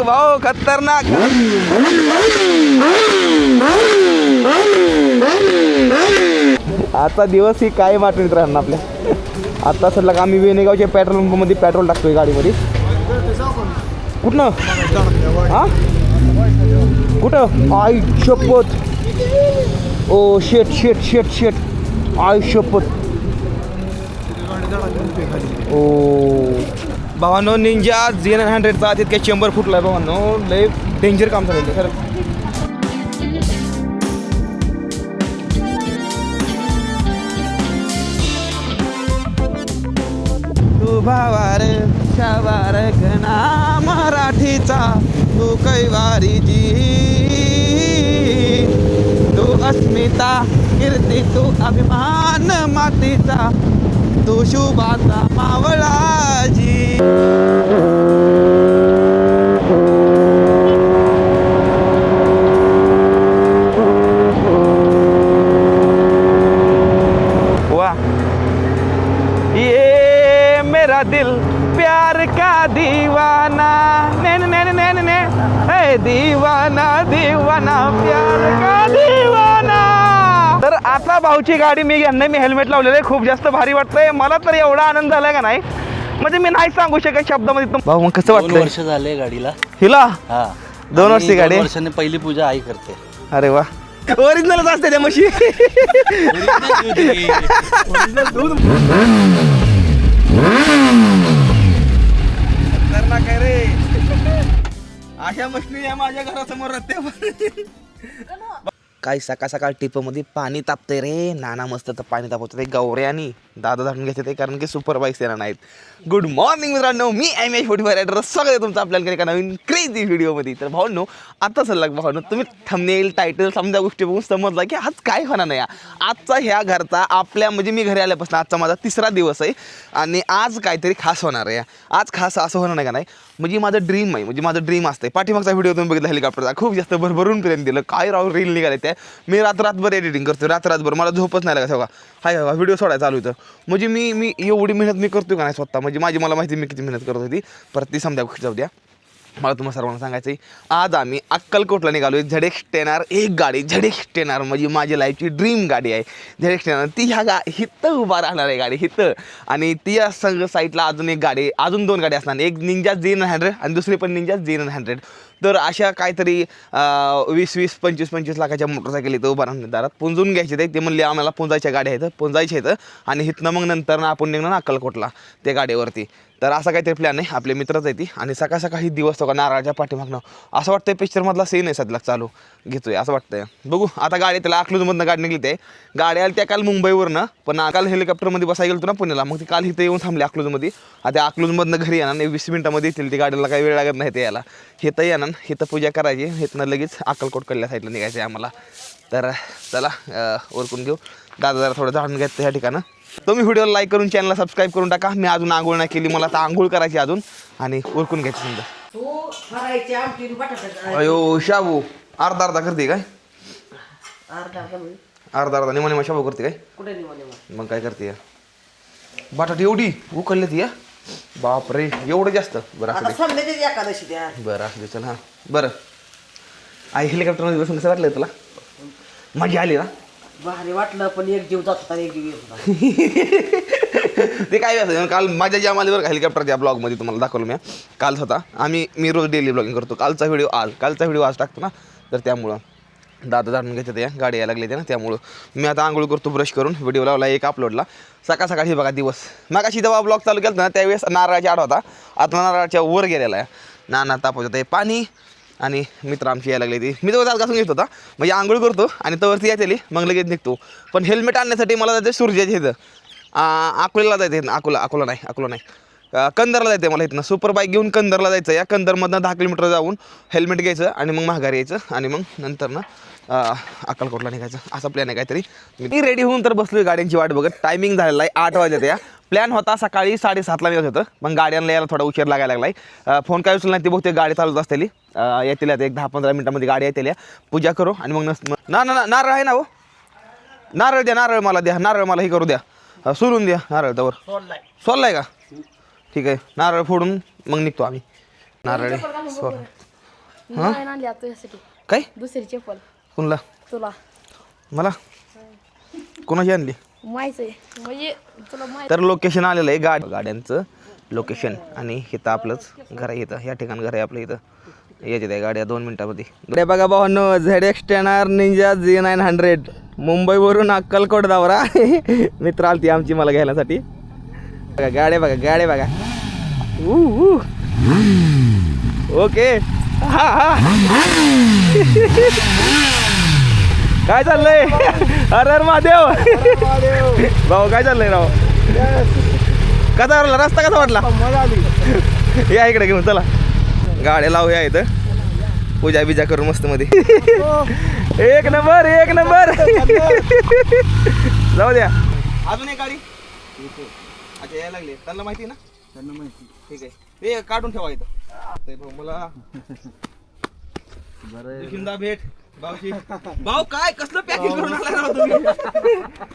भाऊ खतरनाक. आता दिवस ही काय वाटत मित्रांनो आपल्या. आता सर आम्ही वेणेगावच्या पेट्रोल पंपमध्ये पेट्रोल टाकतोय गाडीमध्ये. कुठनं हा कुठं आई शपथ. ओ शेट शेट शेट शेट आई शपथ. ओ भावांनो निंजा Z900चा तितक्या चेंबर फुटलाय भावांनो. लय डेंजर काम झालेलं खरं. तू भावार शावार घना मराठीचा तू कैवारी जी. तू अस्मिता कीर्ती तू अभिमान मातीचा तू शुभाचा मावळाजी. वाह ये मेरा दिल प्यार का दीवाना ने ने ने ने ने हे दीवाना दीवाना प्यार का दीवाना. तर आता भाऊची गाडी मी घेणार. मी हेल्मेट लावलेलं आहे. खूप जास्त भारी वाटतंय मला. तर एवढा आनंद झालाय का नाही म्हणजे मी नाही सांगू शकत शब्दामध्ये. भाऊ मग कसं वाटतं? 2 वर्ष झाले गाडीला. हिला हा 2 वर्षी गाडी. 2 वर्षांनी पहिली पूजा आई करते. अरे वा ओरिजिनलच असते त्या म्हशी. खतरनाक आहे रे. अशा मशनी या माझ्या घरासमोर राहते. काही सकाळ सकाळ टिपमध्ये पाणी तापतंय रे. नाना मस्त तर पाणी तापवतं ते गौरे आणि दादा झाडून घ्यायचे ते कारण की सुपर बाईक्स येणार नाहीत. गुड मॉर्निंग मित्रांनो, मी MH45 रायडर. स्वागत आहे तुमचं आपल्याला एका नवीन क्रेझी व्हिडिओमध्ये. तर भाऊंनो आता सल्लाग भाऊंनो तुम्ही थंबनेल टायटल समजा गोष्टी बघून समजला की आज काय होणार नाही. आजचा ह्या घरचा आपल्या म्हणजे मी घरी आल्यापासून आजचा माझा 3रा दिवस आहे आणि आज काहीतरी खास होणार आहे. आज खास असं होणार नाही का नाही म्हणजे माझं ड्रीम आहे. म्हणजे माझं ड्रीम असते. पाठीमागचा व्हिडिओ तुम्ही बघितला हेलिकॉप्टरचा खूप जास्त भरभरून प्रेम दिलं. काय राव रील निघाले त्या. मी रात्रभर एडिटिंग करतो. रात्रभर मला झोपच नाही लागत. हाय व्हिडिओ सोडायला चालू होतं म्हणजे मी एवढी मेहनत मी करतो का नाही स्वतः. म्हणजे मला माहिती मी किती मेहनत करत होती. परत ती समजा गोष्टी जाऊ द्या. मला तुम्हाला सर्वांना सांगायचं आहे आज आम्ही अक्कलकोटला निघालो आहे. ZX 10R एक गाडी. ZX 10R म्हणजे माझी लाईफची ड्रीम गाडी आहे. ZX 10R ती ह्या हिथं उभा राहणार आहे गाडी हिथं. आणि ती संघ साईडला अजून एक गाडी अजून 2 गाडी असणार. एक निंजा Z900 आणि दुसरी पण निंजा Z900. तर अशा काहीतरी 20-25 लाखाच्या मोटरसायकल इथं उभा राहणार दारात. पुंजून घ्यायचे ते म्हणले आम्हाला पुंजायच्या गाड्या आहेत पुंजायच्या आहेत आणि हिथनं मग नंतर आपण निघणार अक्कलकोटला त्या गाडीवरती. तर असा काहीतरी प्लॅन आहे. आपले मित्रच आहे ती. आणि सकाळ सकाळी दिवस तो का नारळाच्या पाठीमागणं असं वाटतंय पिक्चरमधला सीन आहे सध्या चालू घेतोय असं वाटतंय. बघू आता गाडी त्याला अकलूजमधनं गाडी निघली ते. गाडी आली त्या काल मुंबईवरनं पण काल हेलिकॉप्टरमध्ये बसायला गेलो ना पुण्याला. मग ती काल इथं येऊन थांबली अकलूजमध्ये. आता अकलूजमधनं घरी येणार 20 मिनिटामध्ये येतील. ती गाडीला काही वेळ लागत नाही ते यायला. हिथं येणार हिथं पूजा करायची. हिथनं लगेच अक्कलकोट कल्ल्या साईडला निघायचं आहे आम्हाला. तर चला ओरकून घेऊ. दादा जरा थोडं झाडून घ्यायचं ह्या ठिकाणं. तुम्ही व्हिडिओला लाईक करून चॅनलला सबस्क्राईब करून टाका. मी अजून आंघोळ नाही केली. मला आता आंघोळ करायची अजून आणि ओरकून घ्यायची समजा. अयो शाबू अर्धा करते काय? अर्धा निमा शाबू करते काय? मग काय करते बटाटे एवढी उकळले ती. बाप रे एवढं जास्त. बरं असं बरं असं चल. हां बरं आई हेलिकॉप्टरमध्ये बसून कसं वाटलं तुला? मजा आली ना? भारी वाटलं पण एक जीव जात होता एक जीव येत होता. ते काय असं काल माझ्या ज्या मालीवर हेलिकॉप्टरच्या ब्लॉगमध्ये तुम्हाला दाखवलं मी. कालच होता. मी रोज डेली ब्लॉगिंग करतो. कालचा व्हिडिओ आज टाकतो ना. तर त्यामुळं दादा जाणून घेते ते गाडी यायला लागली ते ना. त्यामुळं मी आता आंघोळ करतो ब्रश करून. व्हिडिओ लावला एक अपलोडला सकाळ सकाळी. बघा दिवस मागाशी जेव्हा ब्लॉग चालू केला ना त्यावेळेस नारळाच्या आड होता. आता नारळाच्या वर गेलेला आहे. नाना तापवत आहे पाणी आणि मित्र आमची यायला लागली ती. मी तो घासून घेत होता म्हणजे आंघोळ करतो आणि तवरती यायला मग लगेच निघतो. पण हेल्मेट आणण्यासाठी मला जायचं सूर्याच्या इथं अकोल्याला जायचं. अकोला नाही कंदरला जायचं मला. इथनं सुपर बाईक घेऊन कंदरला जायचं. या कंदरमधनं 10 किलोमीटर जाऊन हेल्मेट घ्यायचं आणि मग माघारी यायचं आणि मग नंतर ना अक्कलकोटला निघायचं. असा प्लॅन आहे काहीतरी. मी रेडी होऊन तर बसलो गाड्यांची वाट बघत. टायमिंग झालेला आहे 8 वाजता. या प्लॅन होता सकाळी 7:30ला निघत होतं. मग गाड्यांना यायला थोडा उशीर लागायला लागला. फोन काय उचलला नाही. ती बहुतेक गाडी चालूच असतेली. येतील आता 10-15 मिनिटामध्ये गाडी येतील. पूजा करू आणि मग नारळ आहे ना हो. नारळ द्या. नारळ मला हे करू द्या. सोलून द्या नारळ तवर. सोललाय का? ठीक आहे. नारळ फोडून मग निघतो आम्ही. नारळ नाही आणली आता यासाठी काय दुसरी चप्पल कुणला तुला मला कोणाची आणली माहिती आहे म्हणजे तुला माहिती तर लोकेशन आलेलं आहे गाड्यांचं लोकेशन आणि इथं आपलंच घर आहे इथं या ठिकाणी घर आहे आपलं इथं यायचे त्या गाड्या 2 मिनिटामध्ये गाड्या बघा भावांनो ZX10R निंजा Z900 मुंबईवरून अक्कलकोट दौरा मित्र आलती आमची मला घ्यायसाठी बघा गाड्या बघा ओके हा हा काय चाललंय हर महादेव भाऊ काय चाललंय राव कसा आवडला रस्ता कसा वाटला या इकडे घेऊन चला गाड्या लावूया इथं पूजा बिजा करून मस्त मध्ये एक नंबर जाऊ द्या अजून एक गाडी अच्छा यायला लागली त्यांना माहिती ना त्यांना माहिती ठीक आहे ते काढून ठेवा इथं ते भाऊ मला बरं भेट भाऊशी भाऊ काय कसलं पॅकिंग करून आला राव तुम्ही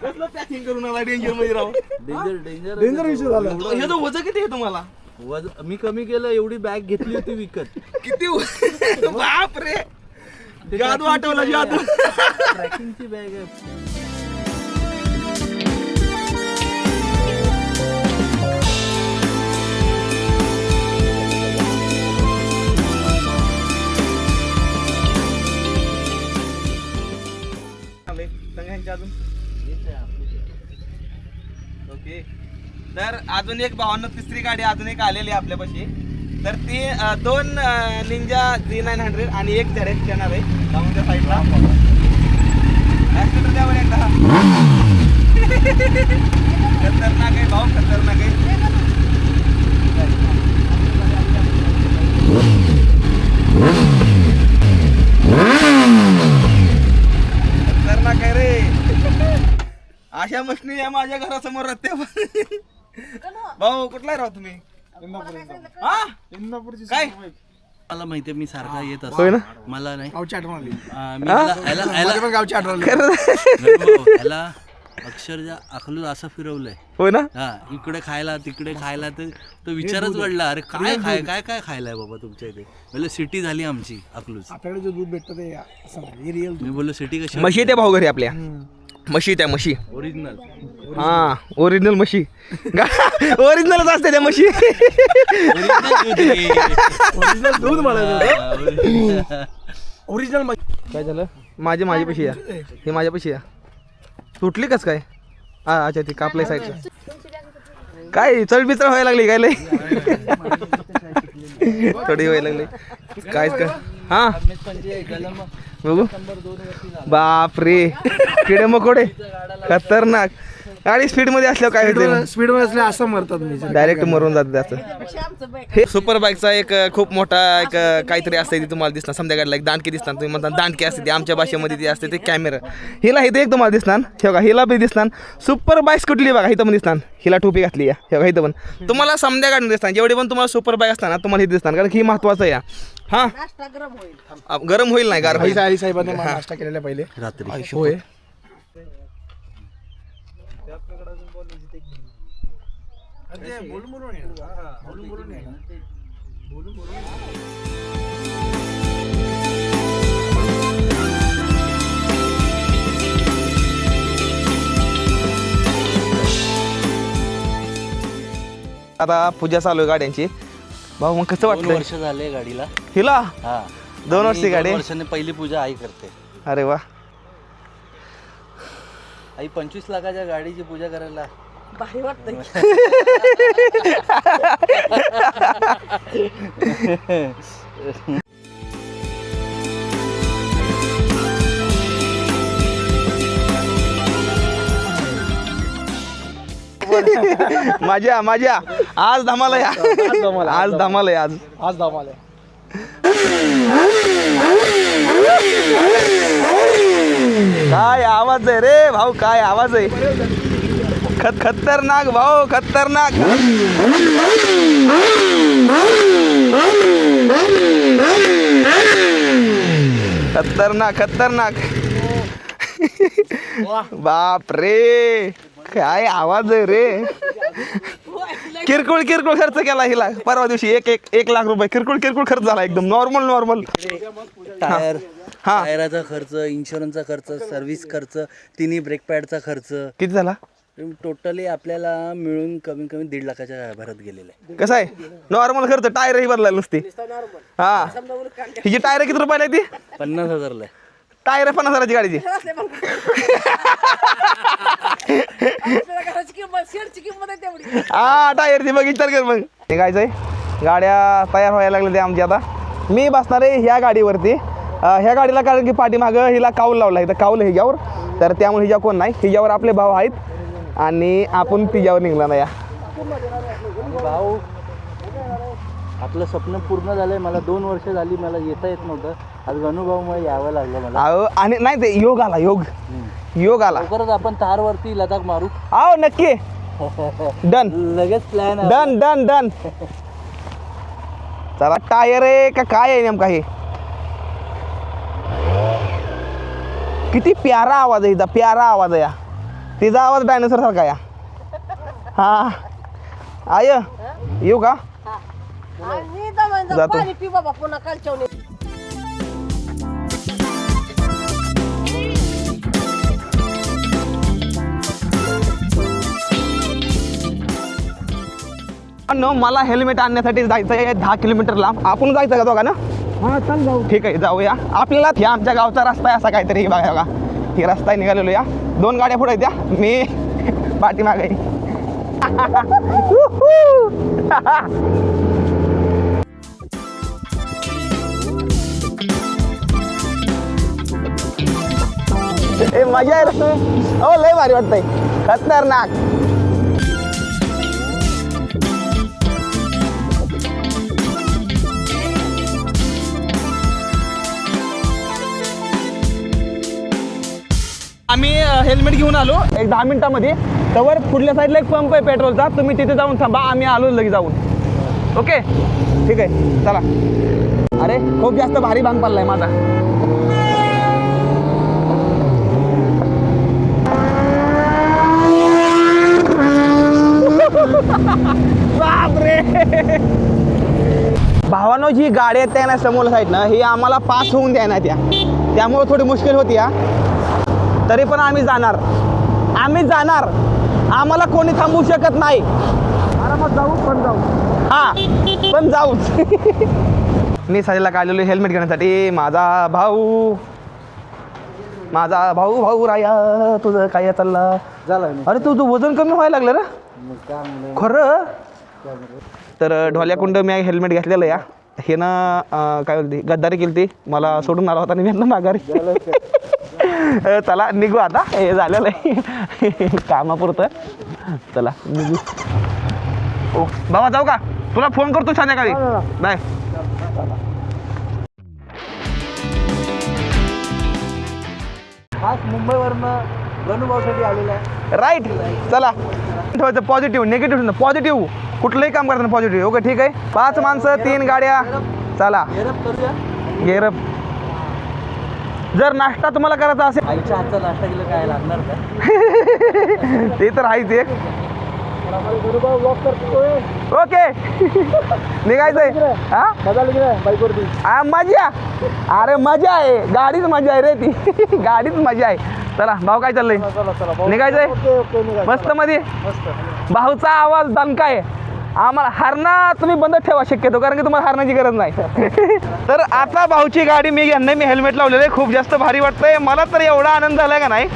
कसलं पॅकिंग करून आला डेंजर मध्ये राव डेंजर विषय झाला हे तो वजन किती आहे तुम्हाला मी कमी केलं एवढी बॅग घेतली होती विकत किती बाप रे जादू आठवला जादू ट्रॅकिंगची बॅग आहे ओके तर अजून एक 52 तिसरी गाडी अजून एक आलेली आहे आपल्यापाशी तर ती 2 निंजा Z900 आणि एक ZX येणार आहे डाऊन त्या साईडला ऍक्सिडेंट द्यावर एकदा खतरनाक आहे भाऊ खतरनाक आहे खतरनाक आहे रे अशा मशनी या माझ्या घरासमोर रस्त्या भाऊ कुठला राव तुम्ही हा काय मला माहितीये मी सारखा येत होय ना? असतो मला नाही गावची आठवण आली मी गावची आठवण आली याला अक्षरशः अकलूज असं फिरवलंय होय ना हा इकडे खायला तिकडे खायला तर तो विचारच पडला अरे काय खायलाय बाबा तुमच्या इथे बोललो सिटी झाली आमची अकलूज आपल्याकडे जे दूध भेटतं ते असं नाही, हे रिअल मी बोललो सिटी कशी म्हशी त्या भाऊ घरी आपल्या म्हशी त्या म्हशी ओरिजिनल हा ओरिजिनल म्हशी ओरिजिनलच असते त्या म्हशी दूध ओरिजिनल काय झालं माझी पशी या हे माझ्या पशी या तुटली कस काय हा अच्छा ती कापल्या साईडचं काय चळबिचळ व्हायला लागली काय लय थोडी व्हायला लागली काय का हा बघू बाप रे किडे मकोडे खतरनाक गाडी स्पीड मध्ये असल्यावर काय होते स्पीड मध्ये असले असं मरतात मी डायरेक्ट मरून जाते त्याचं हे सुपर बाईकचा एक खूप मोठा एक काहीतरी असते ती तुम्हाला दिसणार समजा गाडीला एक दांडकी दिसणार तुम्ही म्हणता दांडकी असते ती आमच्या भाषेमध्ये ती असते ते कॅमेरा हिला इथे एक तुम्हाला दिसणार हे बघा हिला बी दिसणार सुपर बाईक्स कुठली बघा इथं पण दिसणार हिला टोपी घातली आहे हे बघा इथं पण तुम्हाला समजा गाडी दिसणार जेवढे पण तुम्हाला सुपर बाईक असतात ना तुम्हाला हे दिसणार कारण ही महत्वाचं आहे हा गरम होईल नाही गार होईल आई साहेबांनी मला नाश्ता केलेला पहिले रात्री होय आता पूजा चालू आहे गाड्यांची भाऊ मग कसं 2 वाटतं वर्ष झाले गाडीला हिला हा 2 वर्षी गाडी 2 वर्षांनी पहिली पूजा आई करते अरे वा आई 25 लाखाच्या गाडीची पूजा करायला भारी वाटतंय माझ्या आज धमाल आहे आज धमाल आहे आज धामाल काय आवाज आहे रे भाऊ काय आवाज आहे खतरनाक भाऊ खतरनाक खतरनाक बाप रे काय आवाज आहे रे किरकोळ किरकोळ खर्च केला हिला परवा दिवशी एक लाख रुपये किरकोळ खर्च झाला एकदम नॉर्मल टायर हा. टायराचा खर्च, इन्शुरन्सचा खर्च, सर्व्हिस खर्च, तिन्ही ब्रेक पॅडचा खर्च, किती झाला टोटली आपल्याला मिळून कमी कमी 1.5 लाखाच्या भरात गेलेला आहे. कसं आहे नॉर्मल खर्च टायरही बदलायला नुसती हा हिची टायर किती रुपयाला आहे ती 50,000 ला आहे. टायर 50,000ची गाडीची हा टायरची बघ विचार कर मग निघायचंय गाड्या तयार व्हायला लागल्या त्या आमची आता मी बसणार आहे ह्या गाडीवरती ह्या गाडीला कारण की पाठीमागं हिला काऊल लावला इथं काऊल हिच्यावर तर त्यामुळे हिच्या कोण नाही हिच्यावर आपले भाऊ आहेत आणि आपण तिच्यावर निघला नाही या भाऊ आपलं स्वप्न पूर्ण झालंय. मला 2 वर्ष झाली मला येता येत नव्हतं. आज गणूभाऊमुळे यावं लागलं मला. अहो आणि नाही ते योग आला योग आला लवकरच आपण थारवरती लडाख मारू. अहो नक्की डन लगेच प्लॅन डन चला टायर आहे का काय आहे नेमका हे किती प्यारा आवाज आहे हिचा प्यारा आवाज आहे या तिचा आवाज डायनोसर सारखा या हा आय येऊ का जातो मला हेल्मेट आणण्यासाठी जायचं आहे 10 किलोमीटर लांब आपण जायचं का दोघा ना हा चल जाऊ ठीक आहे जाऊया आपल्याला ह्या आमच्या गावचा रस्ता आहे असा काहीतरी बघा बघा ही रस्ता आहे निघालेलो या 2 गाड्या पुढे द्या मी पाठीमागे ए मजा आहे हो लय भारी वाटतंय खतरनाक आम्ही हेल्मेट घेऊन आलो एक 10 मिनिटामध्ये तवर पुढल्या साईडला एक पंप आहे पेट्रोलचा तुम्ही तिथे जाऊन थांबा आम्ही आलो लगेच जाऊन ओके ठीक आहे चला अरे खूप जास्त भारी भांग पडलाय माझा बापरे भावानो जी गाडी आहेत त्या ना समोर साईडनं ही आम्हाला पास होऊन द्यायना त्यामुळे थोडी मुश्किल होती या तरी पण आम्ही जाणार आम्हाला कोणी थांबवू शकत नाही आरामात जाऊ पण जाऊ हा पण जाऊच मी साईडला काढलेलो हेल्मेट घेण्यासाठी माझा भाऊ राया तुझं काय चाललं झालं अरे तुझं वजन कमी व्हायला लागलं रे खरं तर ढोल्याकुंड मी हेल्मेट घेतलेलं या हे ना काय बोलते गद्दारी केली ती मला सोडून आला होता आणि मी माघारी चला निघू आता हे झालेलं आहे कामापुरतं चला निघू ओ बाबा जाऊ का तुला फोन करतो संध्याकाळी बाय खास मुंबईवरनं गणूभाऊसाठी आलेला आहे. राईट चला ठेवायचं पॉझिटिव्ह निगेटिव्ह पॉझिटिव्ह कुठलंही काम करताना पॉझिटिव्ह ओके ठीक आहे 5 माणसं 3 गाड्या चला गेरप करूया. गेरप जर नाश्ता तुम्हाला करायचा असेल आईच्या हातचा नाश्ता केलं काय लागणार का ते तर आहेच एक ओके निघायचंय हा हा मजा अरे मजा आहे गाडीच मजा आहे रे ती गाडीच मजा आहे चला भाऊ काय चाललंय निघायचंय मस्त मध्ये भाऊचा आवाज दणका आहे आम्हाला हरणं तुम्ही बंद ठेवा शक्यतो कारण की तुम्हाला हरण्याची गरज नाही तर आता भाऊची गाडी मी घेणं मी हेल्मेट लावलेलं आहे खूप जास्त भारी वाटतंय मला तर एवढा आनंद झालाय का नाही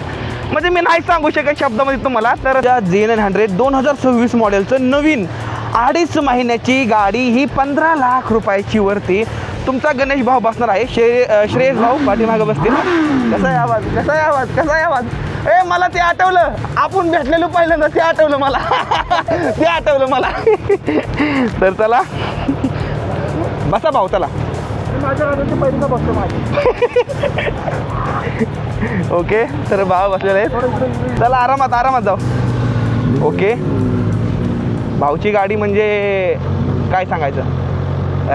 म्हणजे मी नाही सांगू शकत शब्दामध्ये तुम्हाला तर Z900 2026 मॉडेलचं नवीन 2.5 महिन्याची गाडी ही 15 लाख रुपयाची वरती तुमचा गणेश भाऊ बसणार आहे श्रेयस भाऊ पाठीमागं बसतील कसा आहे आवाज ए मला ते आठवलं आपण भेटलेलो पहिल्यांदा ते आठवलं मला तर चला बसा भाऊ चला माझ्या गाडीची पहिल्यांदा बसतो माझी ओके तर भाऊ बसलेले आहेत चला आरामात जाऊ ओके भाऊची गाडी म्हणजे काय सांगायचं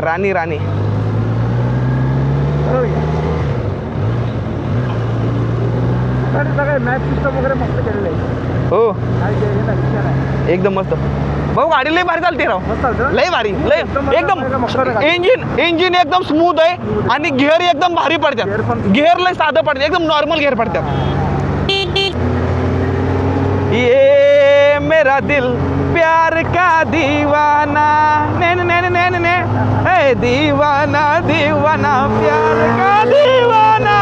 राणी सगळं मॅच सिस्टम वगैरे मस्त केलेलं आहे हो एकदम मस्त भाऊ गाडी लय भारी चालते राव, लय भारी, लय एकदम इंजिन एकदम स्मूथ आहे आणि गिअर एकदम भारी पडतात, गिअर लय साधं पडतात, एकदम नॉर्मल गिअर पडतात. ये मेरा दिल प्यार का दीवाना ने ने ने ने ने ए दीवाना दीवाना प्यार का दीवाना.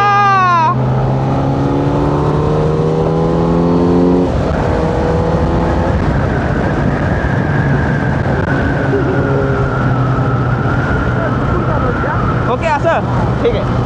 ओके असं ठीक आहे.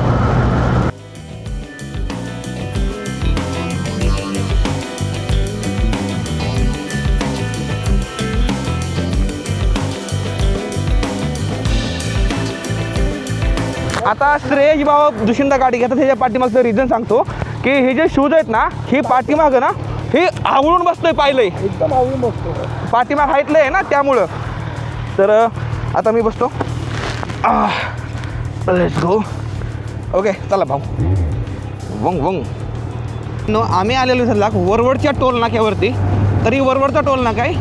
आता श्रेयश भाऊ दुसऱ्यांदा गाडी घेतात ह्याच्या पाठीमागचं रिझन सांगतो की हे जे शूज आहेत ना, ही पाठीमागं ना हे आवळून बसतोय, पाहिलंय एकदम आवडून बसतो. पाठीमाग हाईतलं आहे ना त्यामुळं. तर आता मी बसतो. Let's go. ओके चला भाऊ. वंग वंग नो आम्ही आलेलो सल्ला वरवडच्या टोल नाक्यावरती. तरी वरवडचा टोल नाका आहे.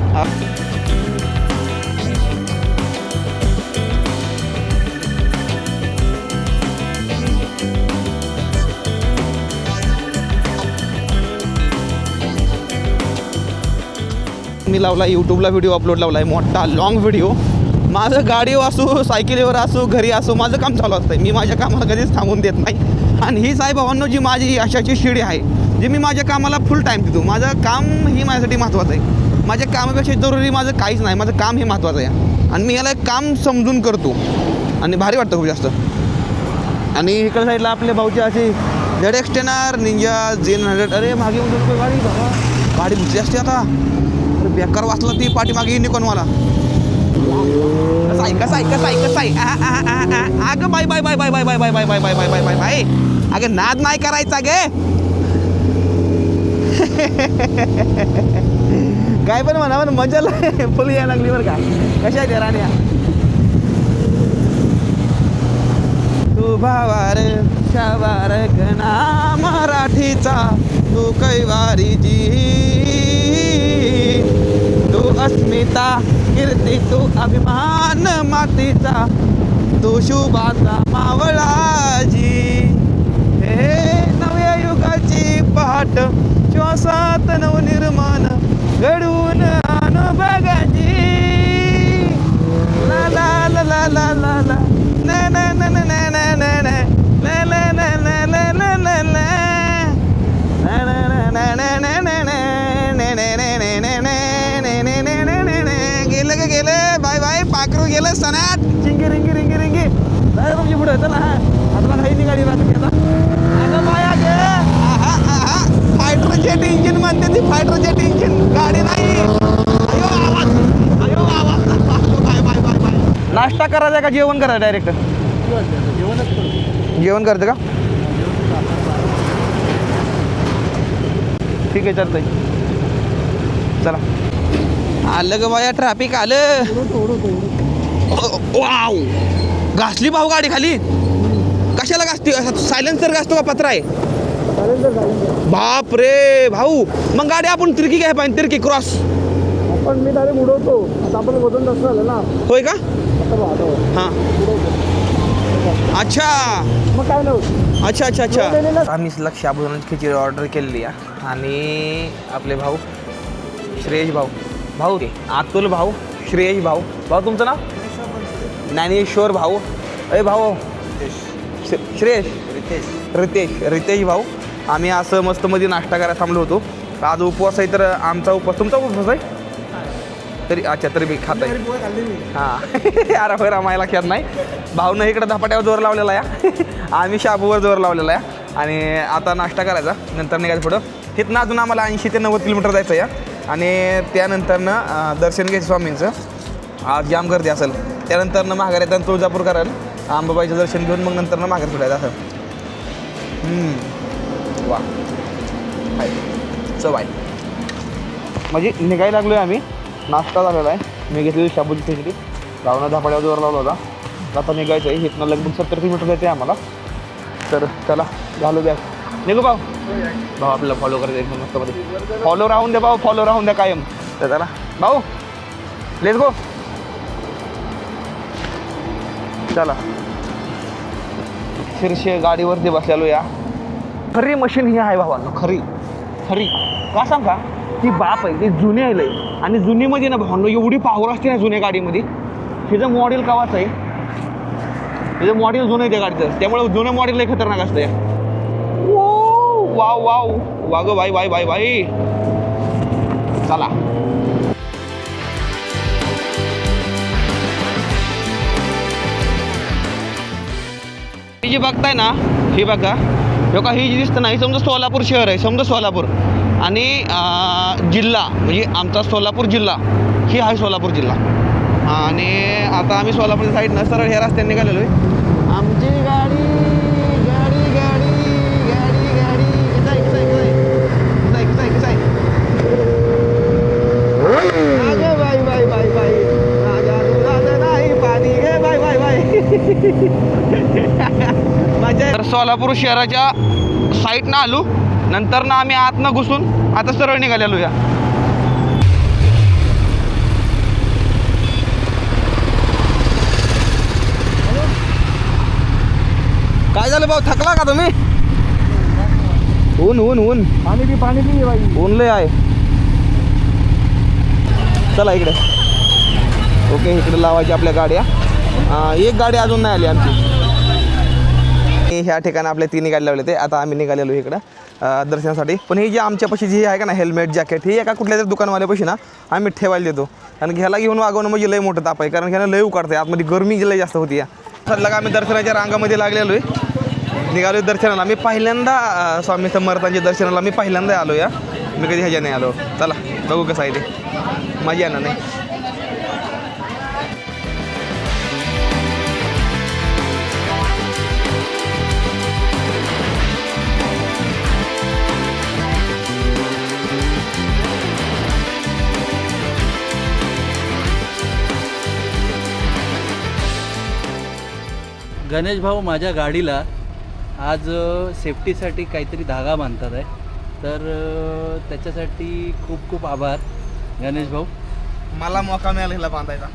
मी लावला यूट्यूबला व्हिडिओ अपलोड लावला आहे, मोठा लॉंग व्हिडिओ. माझं गाडीवर असो, सायकलीवर असो, घरी असो, माझं काम चालू असतं. मी माझ्या कामाला कधीच थांबून देत नाही. आणि ही साईबाबांनो जी माझी यशाची शिडी आहे, जी मी माझ्या कामाला फुल टाईम देतो. माझं काम ही माझ्यासाठी महत्त्वाचं आहे. माझ्या कामापेक्षा जरुरी माझं काहीच नाही. माझं काम हे महत्त्वाचं आहे आणि मी याला एक काम समजून करतो आणि भारी वाटतं खूप जास्त. आणि इकडे साईडला आपल्या भाऊची अशी ZX-10R निंजा Z100. अरे मागे येऊन गाडी बाबा, गाडी घुसली असते आता. बेकार वाचला ती पाठीमागे निकोन मला. अगं bye bye bye bye bye bye bye bye bye bye bye bye bye bye. अगं नाद नाही करायचा गे. काय पण म्हणा पण मजा फुल यायला लागली बरं का. कशा आहे त्या राण्या. तू भावार शावार गणा मराठीचा, तू कैवारी जी, तू अस्मिता कीर्ती, तू अभिमान मातीचा, तू शुभाचा मावळाजी. हे नव्या युगाची पहाट श्वासात नवनिर्माण घडवून आणू बघाजी. ला ला ला ला ला ला ला ना ना ना ना ना ना ना ना ला ला ला ला ला ला ला ला ना ना ना ना ना ना ना. गेलं ग गेलं. बाय बाय पाखरू गेलं सनाट. चिंगी रिंगी रिंगी रिंगी जायचं तुमची पुढे. चला हा आता मला काही गाडी बाकी आता. अगं बाया गे. फायटर जेट इंजिन म्हणते ती. फायटर जेट इंजिन गाडी नाही. अयो आवाज, अयो आवाज. Bye bye bye bye. नाश्ता करायचा का जेवण करायचं डायरेक्ट? जेवण करतं का? ठीक आहे चालतंय. चला. आलं ग बाया ट्रॅफिक आलं. वाव घासली भाऊ गाडी खाली. कशाला घासती? सायलेन्सर घासतो का पत्रा आहे? बाप रे भाऊ. मग गाडी आपण तिरकी घ्याय पाहिजे. तिरकी क्रॉस आपण मी डायरेक्ट उडवतो. आता आपण वजन जास्त झालं ना. होय का? हां अच्छा. मग काय नव्हतं. अच्छा अच्छा अच्छा. आम्ही शाबूदाना खिचडी ऑर्डर केलेली आहे आणि आपले भाऊ श्रेयश भाऊ, भाऊ अतुल भाऊ, श्रेयश भाऊ. भाऊ तुमचं नाव? ज्ञानेश्वर भाऊ. अरे भाऊ श्रेयश, रितेश भाऊ. आम्ही असं मस्त मध्ये नाश्ता करायला थांबलो होतो. आज उपवास आहे तर आमचा उपवास. तुमचा उपवास आहे तरी? अच्छा तरी मी खात आहे. हां अरे होय रामायला लक्षात नाही. भाऊनं इकडं धपाट्यावर जोर लावलेला आहे. आम्ही शाबूवर जोर लावलेला आहे. आणि आता नाश्ता करायचा, नंतर निघायचं पुढं. तिथनं अजून आम्हाला 80 ते 90 किलोमीटर जायचं आहे. आणि त्यानंतरनं दर्शन घ्यायचं स्वामींचं. आज जाम गर्दी असेल. त्यानंतरनं माघार येताना तुळजापूर करायला, अंबाबाईचं दर्शन घेऊन मग नंतरनं माघार सुटायचं असं. वा हाय चव आहे. म्हणजे निघायला लागलो आहे आम्ही. नाश्ता झालेला आहे. मी घेतलेली शाबूची खिचडी. गावना धापाड्यावर जोर लावला होता. आता निघायचं आहे. इथनं लगभग 70 किलोमीटर जायचं आहे आम्हाला. तर चला घालू द्या. निघू भाऊ. भाऊ आपल्याला फॉलो करायचं एकदम मस्तमध्ये. फॉलो राहून द्या भाऊ, फॉलो राहून द्या कायम. तर चला भाऊ लेट्स गो. चला शीर्षे गाडीवरती बसलेलो या. खरी मशीन ही आहे भावांनो, खरी खरी. का सांगा ती बाप आहे, ती जुनी आहे लय. आणि जुनीमध्ये ना भावांनो एवढी पावर असते ना जुन्या गाडीमध्ये. तिचं मॉडेल कवाच आहे, तिचं मॉडेल जुनं आहे त्या गाडीचं, त्यामुळे जुनं मॉडेल लय खतरनाक असतं. वाव वाव वाग बाई बाई बाई बाई. चला ही जी बघताय ना, ही बघा, बघा ही जी दिसतं ना, ही समजा सोलापूर शहर आहे, समजा सोलापूर. आणि जिल्हा म्हणजे आमचा सोलापूर जिल्हा, ही आहे सोलापूर जिल्हा. आणि आता आम्ही सोलापूर साईडनं सरळ ह्या रस्त्याने निघालेलो आहे. आमची गाडी गाडी गाडी गाडी गाडी कसं आहे अगं बाई बाई बाई बाई राजा राजा नाही पाणी घे बाय बाय बाय. तर सोलापूर शहराच्या साईडनं आलो, नंतर ना आम्ही आतनं घुसून आता सरळ निघालेलो या. काय झालं भाऊ, थकला का तुम्ही? ऊन ऊन ऊन पाणी पी बाई. ऊन लय आहे. चला इकडे. ओके, इकडे लावायची आपल्या गाड्या. एक गाडी अजून नाही आली आमची. ह्या ठिकाणी आपल्या 3 गाडी लावले ते. आता आम्ही निघालेलो इकडं दर्शनासाठी. पण ही जी आमच्यापाशी जी आहे का ना हेल्मेट जॅकेट, ही एका कुठल्या तरी दुकानवाल्यापाशी ना आम्ही ठेवायला देतो. आणि घ्यायला घेऊन वागवणं म्हणजे लय मोठं ताप आहे, कारण घ्यायला लय उकाडते, आतमध्ये गरमी लय जास्त होती. या ठरलं का आम्ही दर्शनाच्या रांगामध्ये लागलेलो आहे, निघालो दर्शनाला. मी पहिल्यांदा स्वामी समर्थांच्या दर्शनाला मी पहिल्यांदा आलो या. मी कधी ह्याच्या नाही आलो. चला बघू कसं आहे ते, मजा येणार नाही. गणेश भाऊ माझ्या गाडीला आज सेफ्टीसाठी काहीतरी धागा बांधतात आहे, तर त्याच्यासाठी खूप खूप आभार गणेश भाऊ. मला मौका मिळाला ह्याला बांधायचा.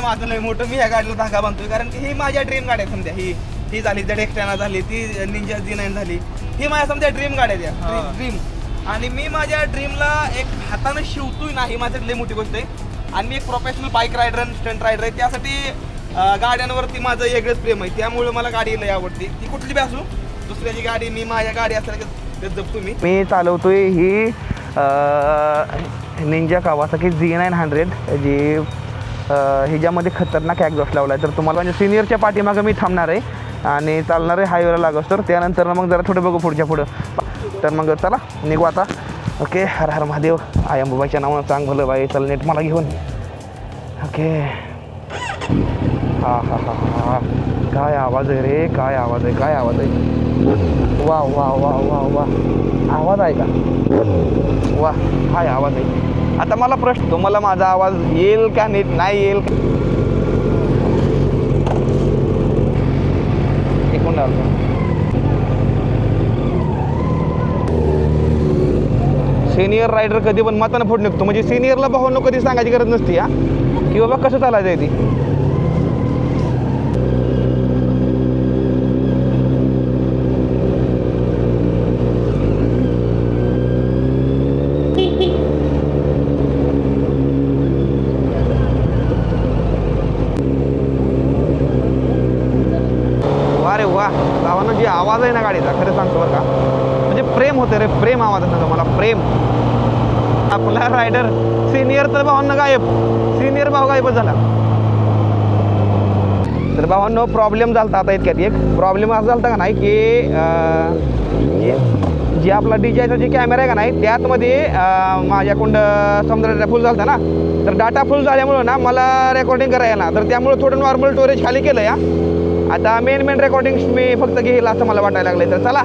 माझं लय मोठं, मी ह्या गाडीला धागा बांधतोय, कारण की ही माझ्या ड्रीम गाड्या समजा. ही झाली त्या डेक्स्टाना झाली, ती निंजा Z9 झाली, ही माझ्या समजा ड्रीम गाड्या द्या, ड्रीम. आणि मी माझ्या ड्रीमला एक हातानं शिवतोय ना, ही माझ्यासाठी लय मोठी गोष्ट आहे. आणि मी एक प्रोफेशनल बाईक रायडर आणि स्टंट रायडर आहे, त्यासाठी गाड्यांवरती माझं वेगळंच प्रेम आहे. त्यामुळे मला गाडी लय आवडते, ती कुठली बी असू. दुसऱ्याची गाडी मी माझ्या गाडी असल्या जपतो. मी चालवतोय ही निंजा कावासाकी Z900 जी ह्याच्यामध्ये खतरनाक एक्झॉस्ट लावला आहे. तर तुम्हाला म्हणजे सिनियरच्या पाठीमागं मी थांबणार आहे आणि चालणार आहे हायवेला लागस. तर त्यानंतर मग जरा थोडं बघू पुढच्या पुढं. तर मग चला निघू आता. ओके, हर हर महादेव. आयंबाबाईच्या नावानं चांग भलं बाई. चल नेट मला घेऊन. ओके. हा हा हा हा, काय आवाज आहे रे, काय आवाज आहे, काय आवाज आहे. वा वा वा वा वा, आवाज आहे का? वा, काय आवाज आहे. आता मला प्रश्न, तुम्हाला माझा आवाज येईल का नीट नाही येईल? एक मिनिट. सिनियर रायडर कधी पण मतानं फोड निघतो. म्हणजे सिनियरला भावांनो कधी सांगायची गरज नसते हा, की बाबा कसं चालायचं आहे ती. अरे वा भावांनो, जी आवाज आहे ना गाडीचा, खरं सांगतो बरं का, म्हणजे प्रेम होतं रे, प्रेम आवाज असतो मला, प्रेम. आपला रायडर सिनियर तर भावांना गायब, सिनियर भाऊ गायबच झाला. तर भावांनो प्रॉब्लेम झाला आता इतक्यात. एक प्रॉब्लेम असा झाला का नाही की जी आपला DJI जे कॅमेरा आहे का नाही त्यातमध्ये माझ्याकडून समजा डाटा फुल झाला ना, तर डाटा फुल झाल्यामुळं ना मला रेकॉर्डिंग करायला तर त्यामुळे थोडं नॉर्मल स्टोरेज खाली केलं या. आता मेन रेकॉर्डिंग मी फक्त घेईल असं मला वाटायला लागलं. तर चला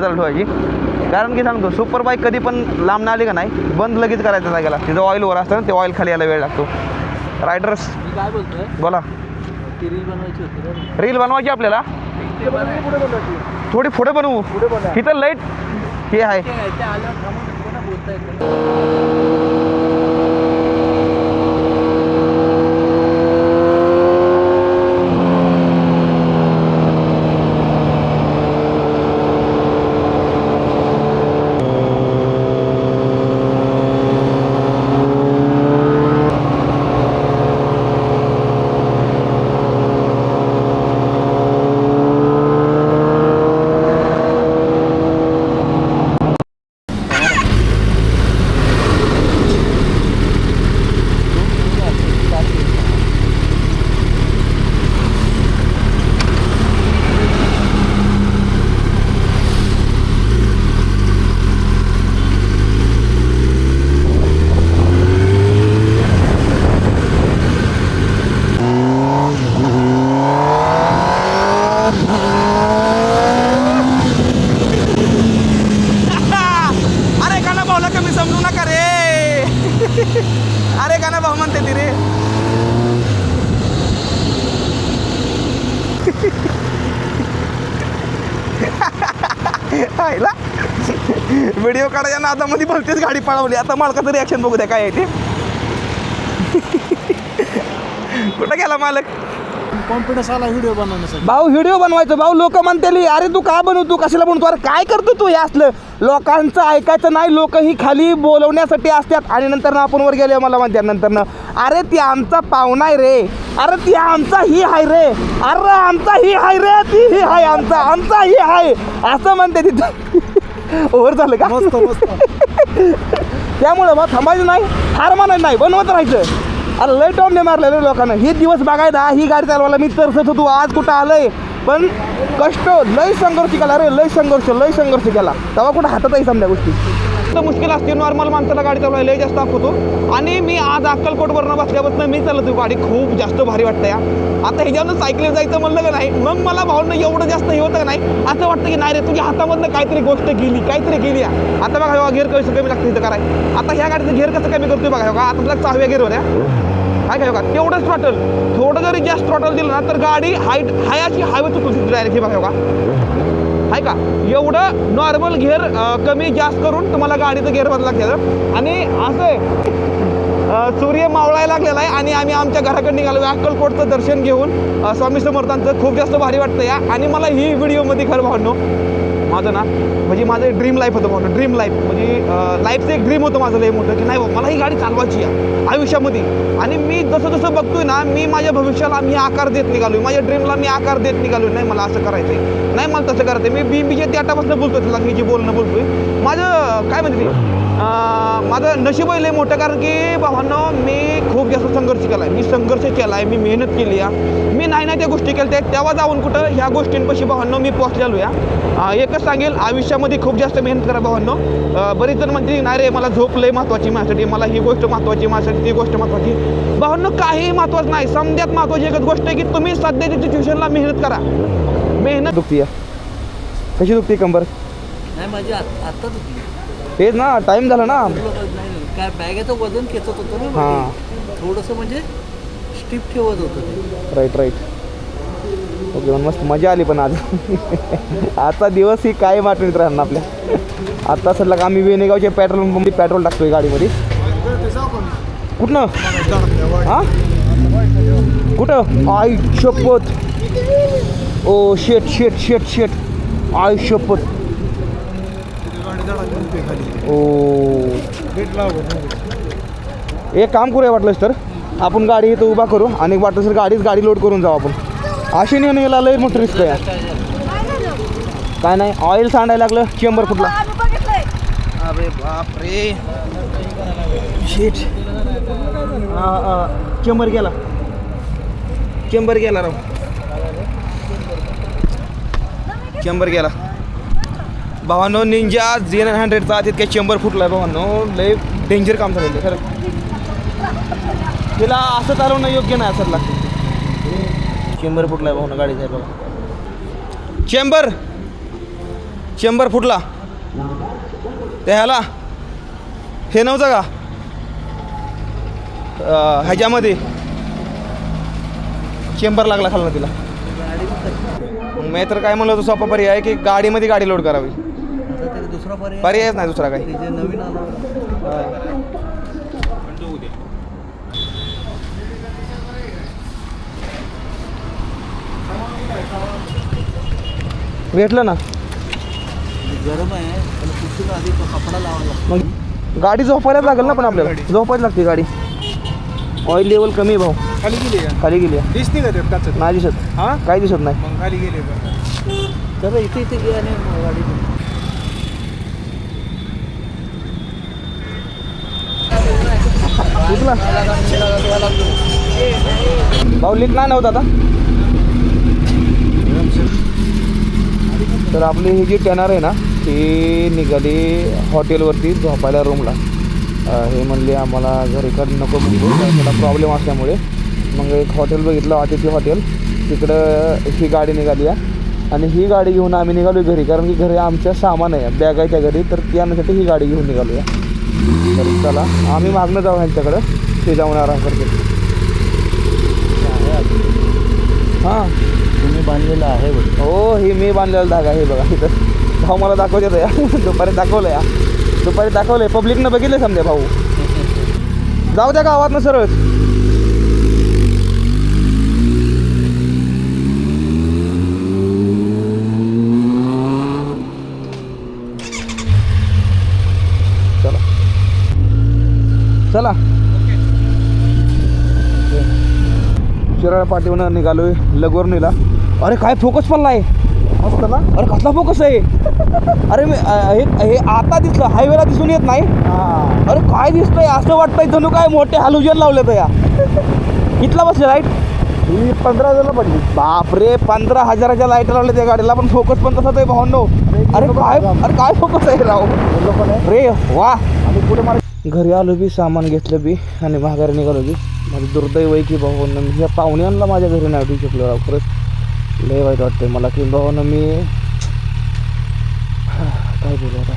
चालू ठेवायची. कारण की सांगतो सुपर बाईक कधी पण लांब आली का नाही बंद लगेच करायचं जागेला. तिथं ऑइलवर असतं ना ते ऑइल खाली यायला वेळ लागतो. रायडर्स मी काय बोलतोय, बोला. ती रील बनवायची होती ना. रील बनवायची आपल्याला थोडी पुढे बनवू. तिथं लाईट हे आहे. ते आल्यावर थांबून शकतो ना, बोलता येतं. अरे गाणं भाऊ म्हणते ती रे. व्हिडिओ काढायच्या नादामध्ये भलतीच गाडी पळवली. आता मालकाचं रिॲक्शन बघू द्या काय आहे ते. कुठं गेला मालक? कॉन्फिडन्स आला व्हिडिओ बनवण्यासाठी. भाऊ व्हिडिओ बनवायचं भाऊ. लोक म्हणते अरे तू का बनवतो कशाला बनवतो. अरे काय करतो तू हे असलं. लोकांचं ऐकायचं नाही. लोक ही खाली बोलवण्यासाठी असतात आणि नंतर आपण वर गेले मला म्हणतात नंतर अरे ती आमचा पाहुणा आहे रे. अरे ती आमचा ही हाय रे. अरे आमचा ही हाय रे. ती ही हाय आमचा ही हाय असं म्हणते तिथं. ओव्हर झालं का? मस्त मस्त. त्यामुळं मग थांबायचं नाही, हार मानायचं नाही, बनवत राहायचं. अरे लय टॉम नाही मारलेलं लोकांना. हे दिवस बघायला ही गाडी चालवायला मी तरसत होतो. आज कुठं आलंय पण कष्ट लय संघर्ष केला रे. लय संघर्ष केला. तेव्हा कुठं हातातही समजा गोष्टी तर मुश्किल असते. नॉर्मल माणसाला गाडी चालवायला लय जास्त होतो. आणि मी आज अक्कलकोटवरनं बसल्यापासून मी चालवतो गाडी. खूप जास्त भारी वाटतं या. आता ह्याच्यावरून सायकलीवर जायचं म्हणलं का नाही मग मला भावनं एवढं जास्त हे होतं का नाही असं वाटतं की नाही रे तुझ्या हातामधनं काहीतरी गोष्ट काहीतरी गेली. आता बघा घेर कसं कमी लागतं इथं कराय. आता ह्या गाडीचं घेर कसं कमी करतोय बघा का. आता तुला 6व्या घेरवर काय काय बघा तेवढंच थ्रॉटल. थोडं जरी जास्त थ्रॉटल दिलं ना तर गाडी हायची हायवे चुकून डायरेक्ट. हे बघा का आहे का एवढं नॉर्मल घेर कमी जास्त करून तुम्हाला गाडीचं घेर बदला लागतं. आणि असं आहे सूर्य मावळायला लागलेला आहे आणि आम्ही आमच्या घराकडे निघालो. अक्कलकोटचं दर्शन घेऊन स्वामी समर्थांचं खूप जास्त भारी वाटतं या. आणि मला ही व्हिडिओमध्ये खरं भावनो माझं ना म्हणजे माझं ड्रीम लाईफ होतं भावनो. ड्रीम लाईफ म्हणजे लाईफचं एक ड्रीम होतं माझं लय मोठं की नाही मला ही गाडी चालवायची आहे आयुष्यामध्ये. आणि मी जसं बघतोय ना मी माझ्या भविष्याला मी आकार देत निघालो. माझ्या ड्रीमला मी आकार देत निघालो. नाही मला असं करायचं आहे, नाही मला तसं करायचं आहे. मी BBJ त्याटापासून बोलतोय तुला मी जे बोलतोय माझं काय म्हणते माझं नशीब लय मोठं. कारण की भावांनो मी खूप जास्त संघर्ष केला आहे. मी संघर्ष केला आहे. मी मेहनत केली आहे. मी नाही त्या गोष्टी केल्या तेव्हा जाऊन कुठं ह्या गोष्टींपाशी भावांनो मी पोहोचलेलो या. एकच सांगेल आयुष्यामध्ये खूप जास्त मेहनत करा भावांनो. बरेच जण म्हणते नाही रे मला झोप लय महत्त्वाची माझ्यासाठी, मला ही गोष्ट महत्त्वाची माझ्यासाठी, ती गोष्ट महत्त्वाची. भावांनो काही महत्त्वाचं नाही. समजात महत्त्वाची एकच गोष्ट आहे की तुम्ही सध्याच्या सिच्युएशनला मेहनत करा. मेहनत दुखती कशी दुखती कंबर नाही माझी आता दुखली. तेच ना टाइम झाला ना. नाही काय बॅगेचं वजन खेचत होतं ना. हां थोडंसं म्हणजे स्टिप ठेवत होतं ते. राईट ओके मस्त मजा आली. पण आज आजचा दिवस ही काय वाटत राहणार आपल्या. आता सध्या का आम्ही वेणेगावच्या पेट्रोल टाकतोय गाडीमध्ये. कुठनं हां कुठं आई शपथ. ओ शेट आई शपथ. ओ एक काम करूया वाटलंच तर आपण गाडी इथं उभा करू आणि वाटलं सर गाडी लोड करून जाऊ आपण अशी नेऊन गेला लई मोठं रिस्क आहे काय नाही ऑइल सांडायला लागलं चेंबर फुटला अरे बापरे शीट चेंबर गेला राव चेंबर गेला भावांनो निंजा Z900चा तितक्या चेंबर फुटला भावांनो लय डेंजर काम झालेलं खरं तिला असं चालवणं योग्य नाही असं लागतं चेंबर फुटलाय भावांनो गाडीचा बघा चेंबर फुटला त्याला हे नव्हतं का ह्याच्यामध्ये चेंबर लागला खालनं तिला मी तर काय म्हणलं होतं सोपा पर्याय आहे की गाडीमध्ये गाडी लोड करावी दुसरा पर्यायच नाही दुसरा काही नवीन भेटलं ना गरम आहे पण पुढच्या आधी कपडा लावायला मग गाडी झोपायलाच लागेल ना पण आपल्याला झोपायला लागते गाडी ऑइल लेवल कमी आहे भाऊ खाली गेली आहे दिसते का ते काचत नाही दिसत हा काही दिसत नाही मग खाली गेले तर इथे गे आणि गाडी दिसला भाऊ लीक नाही नव्हता आता तर आपली ही जी टॅनर आहे ना ती निघाली हॉटेलवरती झोपायला रूमला हे म्हणले आम्हाला घरी कडे नको म्हणजे थोडा प्रॉब्लेम असल्यामुळे मग एक हॉटेल बघितलं अतिथी हॉटेल तिकडं ही गाडी निघाली आहे आणि ही गाडी घेऊन आम्ही निघालो घरी कारण की घरी आमच्या सामान आहे बॅग आहे त्या घरी तर ती आणण्यासाठी ही गाडी घेऊन निघालो आहे तर चला आम्ही मागणं जाऊ ह्यांच्याकडं ते जाऊन आराम करते हां तुम्ही बांधलेलं आहे हो हे मी बांधलेला धागा हे बघा इथं भाऊ मला दाखवते या दुपारी दाखवलं या दुपारी दाखवलं आहे पब्लिकनं बघितलं समजा भाऊ जाऊ द्या गावातनं सरळ चला चला शिराळा पाठीवरून निघालोय लगोर्नीला अरे काय फोकस पडला आहे मस्त ना अरे कसला फोकस आहे अरे मी हे आता दिसलं हायवेला दिसून येत नाही अरे काय दिसतंय असं वाटतंय जणू काय मोठे हॅलोजन लावले तर या कितला बसले लाईट ही 15,000 पडली बापरे 15,000च्या लाईट लावले त्या गाडीला पण फोकस पण तसाच आहे भावंडो अरे काय फोकस आहे राव रे वा आणि पुढे मला घरी आलो बी सामान घेतलं बी आणि माघारी निघालो बी माझं दुर्दैव आहे की भावांना मी ह्या पाहुण्यांना माझ्या घरी नाही ठेवू शकलो राव खरंच लय वाईट वाटतंय मला की भावांना मी काय बोलू आता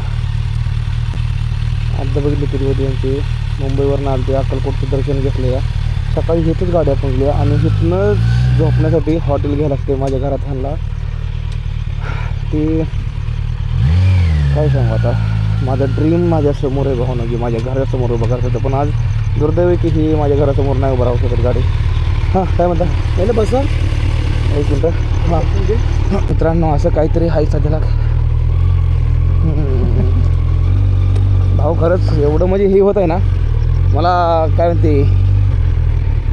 आता बघितली तिरुपती यांची मुंबईवरनं आलते अक्कलकोटचं दर्शन घेतलं या सकाळी इथंच गाडी आपण गेली आणि इथनं झोपण्यासाठी हॉटेल घ्यायला लागते माझ्या घरात ह्यांना ते काय सांगू आता माझं ड्रीम माझ्यासमोर आहे भावना की माझ्या घरासमोर उभं करत होतं पण आज दुर्दैव आहे की ही माझ्या घरासमोर नाही उभं राहू शकत गाडी हां काय म्हणता पहिले बसा एक मिनटं हां मित्रांनो असं काहीतरी आहे सध्याला भाऊ खरंच एवढं म्हणजे हे होत आहे ना मला काय म्हणते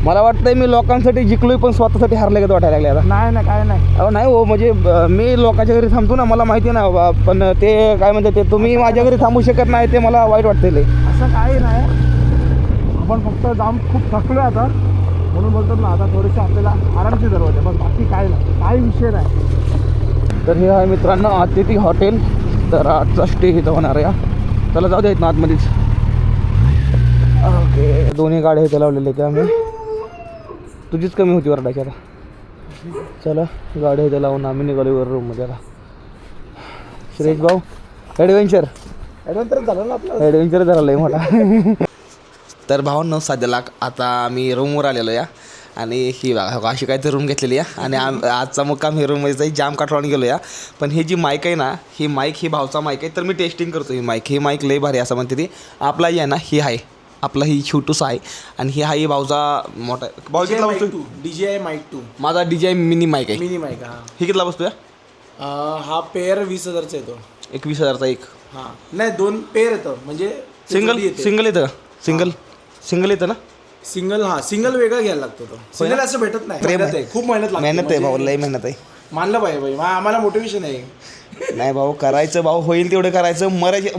मला वाटतंय मी लोकांसाठी जिंकलोय पण स्वतःसाठी हारले का वाटायला लागले आता नाही ना काय नाही अहो नाही हो म्हणजे मी लोकांच्या घरी थांबतो ना मला माहिती ना बाबा पण ते काय म्हणते ते तुम्ही माझ्या घरी थांबू शकत नाही ते मला वाईट वाटतं लय असं काही नाही आपण फक्त जाम खूप थकलो आता म्हणून बोलतो ना आता थोडीशी आपल्याला आरामची जरूरत आहे बस बाकी काय नाही काही विषय नाही तर हे आहे मित्रांनो अतिथी हॉटेल तर आजचा स्टे इथं होणार आहे चला जाऊ द्या इथं आतमध्येच ओके दोन्ही गाड्या इथं लावलेल्या त्या आम्ही तुझीच कमी होती वरडायची आता चला गाड्या इथं लावून आम्ही निघालो वर रूममध्ये आता सुरेश भाऊ ॲडव्हेंचर झालं ना आपलं ॲडव्हेंचर झालं आहे मोठा तर भावांनो सध्याला आता आम्ही रूमवर आलेलो या आणि ही बघा अशी काहीतरी रूम घेतलेली आहे आणि आजचा मुक्काम ही रूममध्ये जाई जाम काठवून गेलो या पण ही जी माईक आहे ना ही माईक ही भावचा माईक आहे तर मी टेस्टिंग करतो ही माईक लई भारी असं म्हणते ती आपला आहे ना ही आहे आपला ही छोटूसा आहे आणि ही आहे भाऊचा मोठा भाऊ कितला बसतो DJI माईक 2 माझा DJI मिनी माईक आहे मिनी माईक हा ही कितला बसतो हा पेअर 20,000चा येतो 21,000चा एक हां नाही 2 पेअर येतो म्हणजे सिंगल येतं सिंगल सिंगल येतं ना सिंगल सिंगल वेगळा घ्यायला लागतो तो सिंगल असं भेटत नाही प्रेम मेहनत आहे खूप मेहनत लागते मेहनत आहे भाऊ म्हणजे लय मेहनत आहे मानलं पाहिजे भाई आम्हाला मोटिवेशन आहे नहीं भाऊ करायचं भाऊ होईल तेवढं करायचं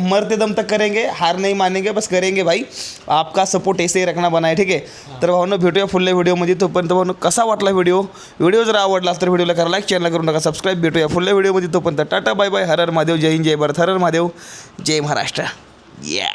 मरते दम तक करेंगे हार नहीं मानेंगे बस करेंगे भाई आपका सपोर्ट ऐसे ही रखना बनाए ठीक आहे तर भाऊनं भेटूया फुल्ल्या व्हिडिओमध्ये तोपर्यंत भाऊनं कसा वाटला व्हिडिओ जर आवडला तर व्हिडिओला करा लाईक चॅनल करून टाका सबस्क्राईब भेटूया फुल्ल्या व्हिडिओमध्ये तोपर्यंत टाटा बाय बाय हर हर महादेव जय हिंद जय भारत हर हर महादेव जय महाराष्ट्र या